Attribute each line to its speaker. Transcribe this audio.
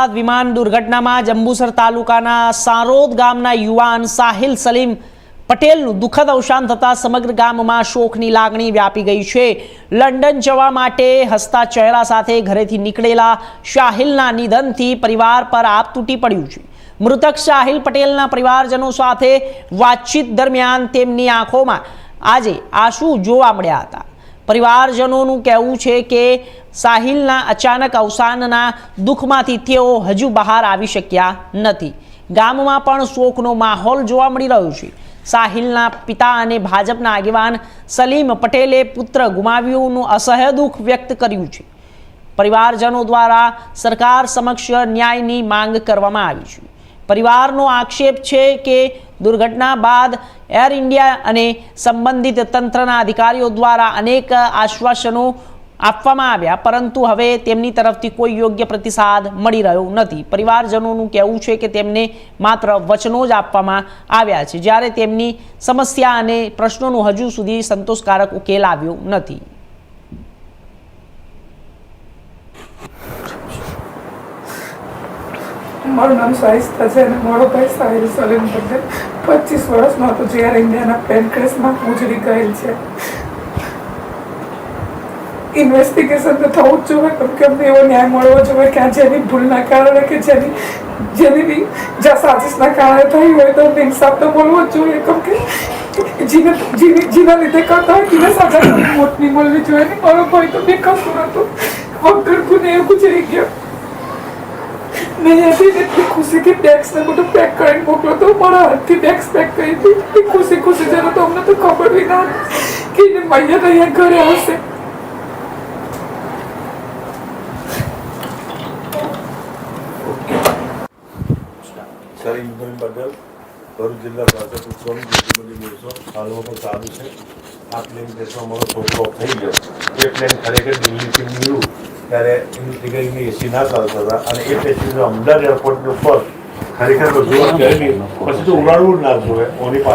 Speaker 1: વિમાન દુર્ઘટનામાં જંબુસર તાલુકાના સારોદ ગામના યુવાન સાહિલ સલીમ પટેલનું દુઃખદ અવસાન થતાં સમગ્ર ગામમાં શોકની લાગણી વ્યાપી ગઈ છે। લંડન જવા માટે હસતા ચહેરા સાથે ઘરેથી નીકળેલા સાહિલના નિધનથી પરિવાર પર આપ તૂટી પડ્યું છે। મૃતક સાહિલ પટેલના પરિવારજનો સાથે વાતચીત દરમિયાન તેમની આંખોમાં આજે આંસુ જોવા મળ્યા હતા। પરિવારજનોનું કહેવું છે કે સાહિલના અચાનક અવસાનના દુઃખમાંથી તેઓ હજુ બહાર આવી શક્યા નથી। ગામમાં પણ શોકનો માહોલ જોવા મળી રહ્યો છે। સાહિલના પિતા અને ભાજપના આગેવાન સલીમ પટેલે પુત્ર ગુમાવ્યુંનું અસહ્ય દુઃખ વ્યક્ત કર્યું છે। પરિવારજનો દ્વારા સરકાર સમક્ષ ન્યાયની માંગ કરવામાં આવી છે। પરિવારનો આક્ષેપ છે કે દુર્ઘટના બાદ એર ઇન્ડિયા અને સંબંધિત તંત્રના અધિકારીઓ દ્વારા અનેક આશ્વાસનો આપવામાં આવ્યા, પરંતુ હવે તેમની તરફથી કોઈ યોગ્ય પ્રતિસાદ મળી રહ્યો નથી। પરિવારજનોનું કહેવું છે કે તેમને માત્ર વચનો જ આપવામાં આવ્યા છે, જ્યારે તેમની સમસ્યા અને પ્રશ્નોનું હજુ સુધી સંતોષકારક ઉકેલ આવ્યો નથી।
Speaker 2: મારું નામ શાહિસ્તા છે અને મારો ભાઈ સાહિલ સલીમ પટેલ 25 વર્ષનો હતો, જે એર ઇન્ડિયાના પ્લેન ક્રેશમાં ગુજરી ગયેલ છે। ઇન્વેસ્ટિગેશન તો થવું જ જોઈએ, કેમ કે અમને એવો ન્યાય મળવો જોઈએ કે આ જેની ભૂલના કારણે કે જેની બી જ્યાં સાજિશના કારણે થઈ હોય તો અમને ઇન્સાફ તો મળવો જ જોઈએ, કેમ કે જીના લીધે કરતા હોય તેને સજા મોત નહીં મળવી જોઈએ। મારો ભાઈ તો બેકસૂર હતો, વગર ગુને ગુજરી ગયો। મેં એટલી ખુશીથી બેગ્સને બધું પેક કરીને મોકલો તો મારા હાથથી બેગ્સ પેક કરી હતી। ખુશી જરા તો અમને તો ખબર બી ના કે એને મૈયા અહીંયા ઘરે આવશે।
Speaker 3: સલીમ પટેલ, ભરૂચ જિલ્લા ભાજપ ઉપપ્રમુખ દિવસો હાલમાં પણ ચાલુ છે। આ પ્લેન કેસમાં મારો છોકરો થઈ ગયો। એ પ્લેન ખરેખર દિલ્હીથી નીકળ્યું ત્યારે એની ટિકિટની એસી ના ચાલતા હતા અને એ પેસેન્જર અમદાવાદ એરપોર્ટની ઉપર ખરેખર જોવા ગયેલી પછી તો ઉડાડવું જ ના જોઈએ ઓની પાસે